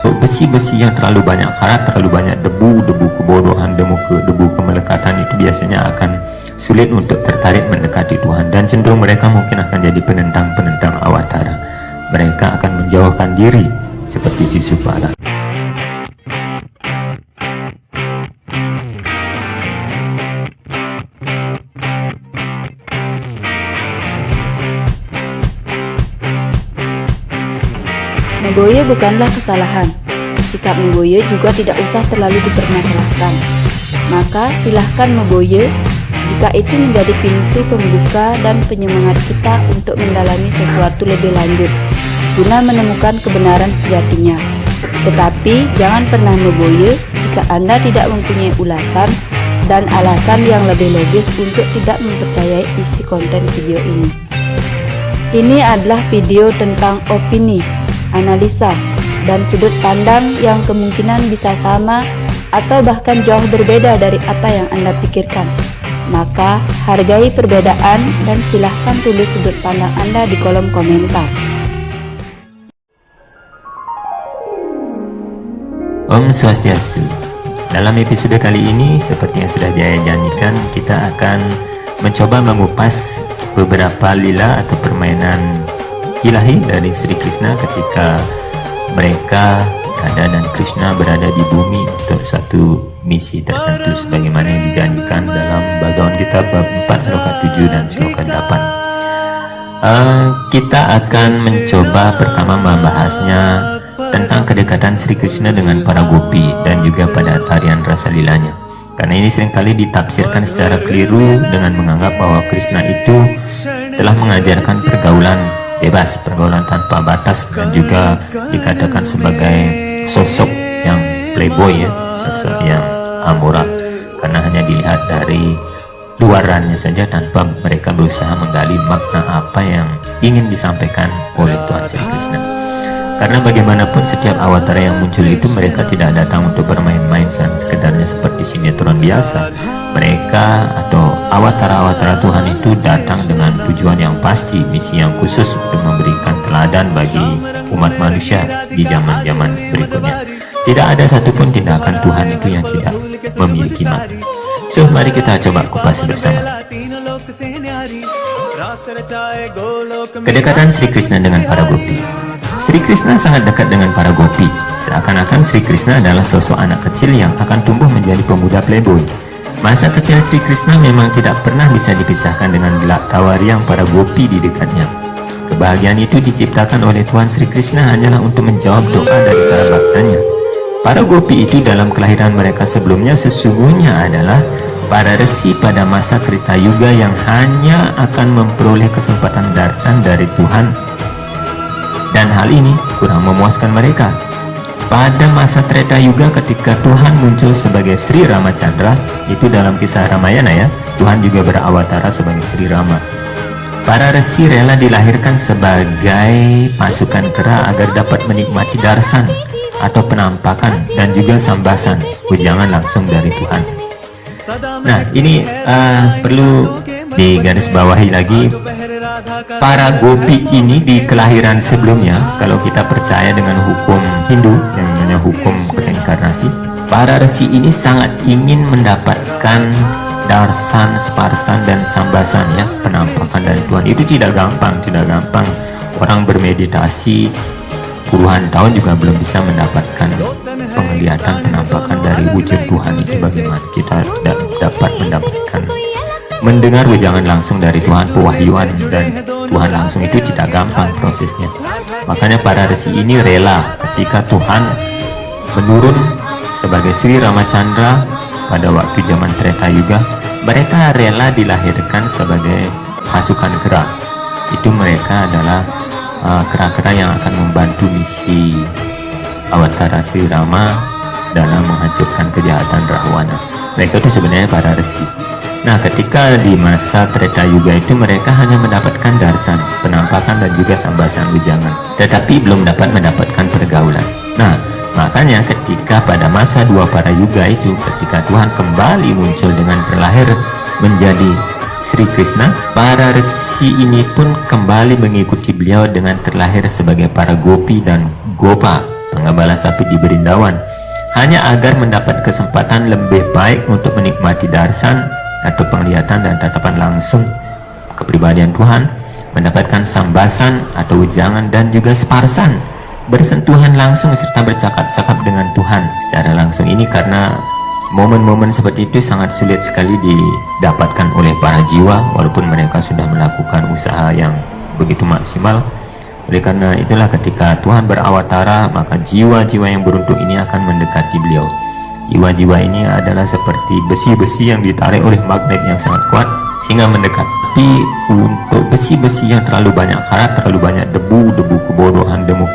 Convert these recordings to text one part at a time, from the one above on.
Besi-besi yang terlalu banyak, karena terlalu banyak debu kebodohan, debu kemelekatan itu biasanya akan sulit untuk tertarik mendekati Tuhan, dan cenderung mereka mungkin akan jadi penentang awatara. Mereka akan menjauhkan diri seperti si Supara. Meboye bukanlah kesalahan. Sikap Meboye juga tidak usah terlalu dipermasalahkan. Maka silahkan Meboye jika itu menjadi pintu pembuka dan penyemangat kita untuk mendalami sesuatu lebih lanjut guna menemukan kebenaran sejatinya. Tetapi jangan pernah Meboye jika Anda tidak mempunyai ulasan dan alasan yang lebih logis untuk tidak mempercayai isi konten video ini. Ini adalah video tentang opini, analisa, dan sudut pandang yang kemungkinan bisa sama atau bahkan jauh berbeda dari apa yang Anda pikirkan. Maka hargai perbedaan dan silahkan tulis sudut pandang Anda di kolom komentar. Om Swastiastu. Dalam episode kali ini, seperti yang sudah saya janjikan, kita akan mencoba mengupas beberapa lila atau permainan ilahi dari Sri Krishna ketika mereka Radha dan Krishna berada di bumi untuk satu misi tertentu sebagaimana yang dijanjikan dalam Bhagavad Gita bab 4 sloka 7 dan sloka 8. Kita akan mencoba pertama membahasnya tentang kedekatan Sri Krishna dengan para gopi dan juga pada tarian rasa lilanya. Karena ini seringkali ditafsirkan secara keliru dengan menganggap bahwa Krishna itu telah mengajarkan pergaulan bebas, pergaulan tanpa batas, dan juga dikatakan sebagai sosok yang playboy, ya, sosok yang amoral, karena hanya dilihat dari luarannya saja tanpa mereka berusaha menggali makna apa yang ingin disampaikan oleh Tuhan Sri Krishna. Karena bagaimanapun setiap awatara yang muncul itu mereka tidak datang untuk bermain-main sekedarnya seperti sinetron biasa. Mereka atau awatara-awatara Tuhan itu datang dengan tujuan yang pasti, misi yang khusus untuk memberikan teladan bagi umat manusia di zaman-zaman berikutnya. Tidak ada satupun tindakan Tuhan itu yang tidak memiliki makna. So, mari kita coba kupas bersama. Kedekatan Sri Krishna dengan para gopi. Sri Krishna sangat dekat dengan para gopi. Seakan-akan Sri Krishna adalah sosok anak kecil yang akan tumbuh menjadi pemuda playboy. Masa kecil Sri Krishna memang tidak pernah bisa dipisahkan dengan gelak tawa riang para gopi di dekatnya. Kebahagiaan itu diciptakan oleh Tuhan Sri Krishna hanyalah untuk menjawab doa dari para baktanya. Para gopi itu dalam kelahiran mereka sebelumnya sesungguhnya adalah para resi pada masa Krita Yuga yang hanya akan memperoleh kesempatan darsan dari Tuhan. Dan hal ini kurang memuaskan mereka. Pada masa Treta Yuga ketika Tuhan muncul sebagai Sri Ramachandra, itu dalam kisah Ramayana ya, Tuhan juga berawatara sebagai Sri Rama. Para resi rela dilahirkan sebagai pasukan kera agar dapat menikmati darsan atau penampakan dan juga sambasan, ujangan langsung dari Tuhan. Nah, ini perlu digarisbawahi lagi. Para gopi ini di kelahiran sebelumnya, kalau kita percaya dengan hukum Hindu yang namanya hukum reinkarnasi, para resi ini sangat ingin mendapatkan darsan, sparsan, dan sambasan, ya, penampakan dari Tuhan. Itu tidak gampang. Orang bermeditasi puluhan tahun juga belum bisa mendapatkan penglihatan, penampakan dari wujud Tuhan itu. Bagaimana kita tidak dapat mendapatkan mendengar wejangan langsung dari Tuhan, pewahyuan dan Tuhan langsung, itu tidak gampang prosesnya. Makanya para resi ini rela ketika Tuhan menurun sebagai Sri Ramachandra pada waktu zaman Treta Yuga, mereka rela dilahirkan sebagai pasukan kera. Itu mereka adalah kera-kera yang akan membantu misi awatara Sri Rama dalam menghancurkan kejahatan Rahwana. Mereka itu sebenarnya para resi. Nah, ketika di masa Treta Yuga itu mereka hanya mendapatkan darsan, penampakan, dan juga sambasan ujangan, tetapi belum dapat mendapatkan pergaulan. Nah, makanya ketika pada masa dua para yuga itu, ketika Tuhan kembali muncul dengan berlahir menjadi Sri Krishna, para resi ini pun kembali mengikuti beliau dengan terlahir sebagai para gopi dan gopa, penggembala sapi di Berindawan, hanya agar mendapat kesempatan lebih baik untuk menikmati darsan atau penglihatan dan tatapan langsung kepribadian Tuhan, mendapatkan sambasan atau ujangan dan juga separsan, bersentuhan langsung serta bercakap-cakap dengan Tuhan secara langsung. Ini karena momen-momen seperti itu sangat sulit sekali didapatkan oleh para jiwa, walaupun mereka sudah melakukan usaha yang begitu maksimal. Oleh karena itulah ketika Tuhan berawatara, maka jiwa-jiwa yang beruntung ini akan mendekati beliau. Jiwa-jiwa ini adalah seperti besi-besi yang ditarik oleh magnet yang sangat kuat sehingga mendekat. Tapi untuk besi-besi yang terlalu banyak karat, terlalu banyak debu kebodohan, debu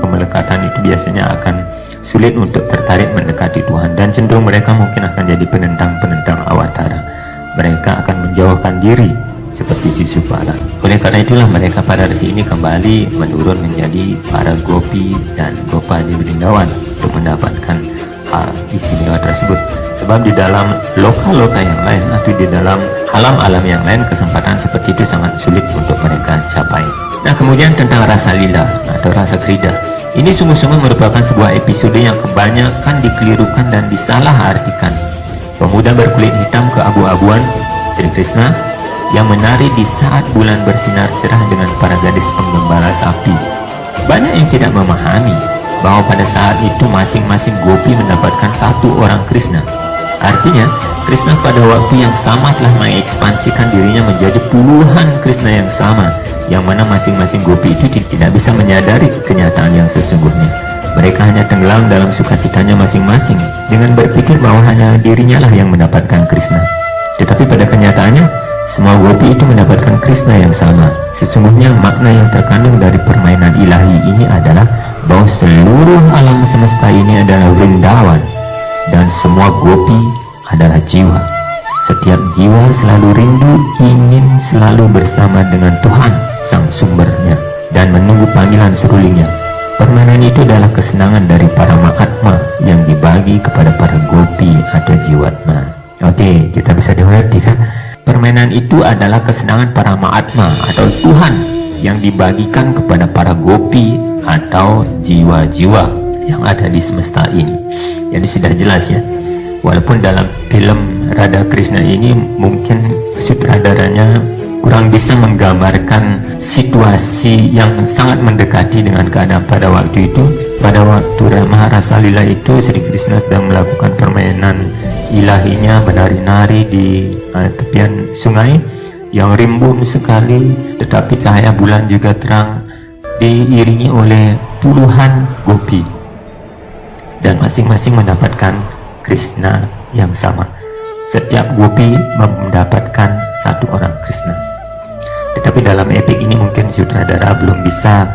kemelekatan, itu biasanya akan sulit untuk tertarik mendekati Tuhan, dan cenderung mereka mungkin akan jadi penentang-penentang awatara. Mereka akan menjauhkan diri seperti si Supala. Oleh karena itulah mereka para resi ini kembali menurun menjadi para gopi dan gopa di Berindawan untuk mendapatkan hal istimewa tersebut. Sebab di dalam loka-loka yang lain atau di dalam alam-alam yang lain, kesempatan seperti itu sangat sulit untuk mereka capai. Nah, kemudian tentang rasa lila atau rasa krida, ini sungguh-sungguh merupakan sebuah episode yang kebanyakan dikelirukan dan disalahartikan. Pemuda berkulit hitam keabu-abuan, Sri Krishna, yang menari di saat bulan bersinar cerah dengan para gadis penggembala sapi. Banyak yang tidak memahami bahwa pada saat itu masing-masing gopi mendapatkan satu orang Krishna. Artinya, Krishna pada waktu yang sama telah mengekspansikan dirinya menjadi puluhan Krishna yang sama, yang mana masing-masing gopi itu tidak bisa menyadari kenyataan yang sesungguhnya. Mereka hanya tenggelam dalam sukacitanya masing-masing dengan berpikir bahwa hanya dirinya lah yang mendapatkan Krishna. Tetapi pada kenyataannya, semua gopi itu mendapatkan Krishna yang sama. Sesungguhnya makna yang terkandung dari permainan ilahi ini adalah bahwa seluruh alam semesta ini adalah Vrindawan, dan semua gopi adalah jiwa. Setiap jiwa selalu rindu ingin selalu bersama dengan Tuhan sang sumbernya dan menunggu panggilan serulingnya. Permainan itu adalah kesenangan dari para Mahatma yang dibagi kepada para gopi atau jiwatma. Oke, kita bisa dimengerti kan? Permainan itu adalah kesenangan para Mahatma atau Tuhan yang dibagikan kepada para gopi atau jiwa-jiwa yang ada di semesta ini. Jadi sudah jelas ya, walaupun dalam film Radha Krishna ini mungkin sutradaranya kurang bisa menggambarkan situasi yang sangat mendekati dengan keadaan pada waktu itu. Pada waktu Maharasa Lila itu, Sri Krishna sedang melakukan permainan ilahinya, menari-nari di tepian sungai yang rimbun sekali, tetapi cahaya bulan juga terang, diiringi oleh puluhan gopi, dan masing-masing mendapatkan Krishna yang sama. Setiap gopi mendapatkan satu orang Krishna. Tetapi dalam epik ini mungkin sutradara belum bisa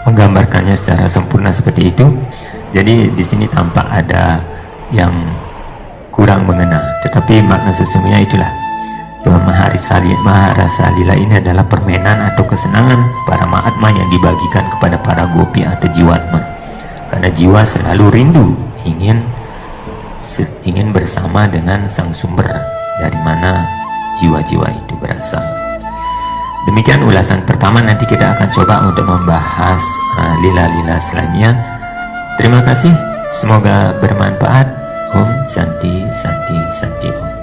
menggambarkannya secara sempurna seperti itu. Jadi di sini tampak ada yang kurang mengena, tetapi makna sesungguhnya itulah bahwa Maharasa Lila ini adalah permainan atau kesenangan para Mahatma yang dibagikan kepada para gopi atau jiwatma, karena jiwa selalu rindu ingin bersama dengan sang sumber dari mana jiwa-jiwa itu berasal. Demikian ulasan pertama. Nanti kita akan coba untuk membahas lila-lila selanjutnya. Terima kasih, semoga bermanfaat. Om Santi Santi Santi Om.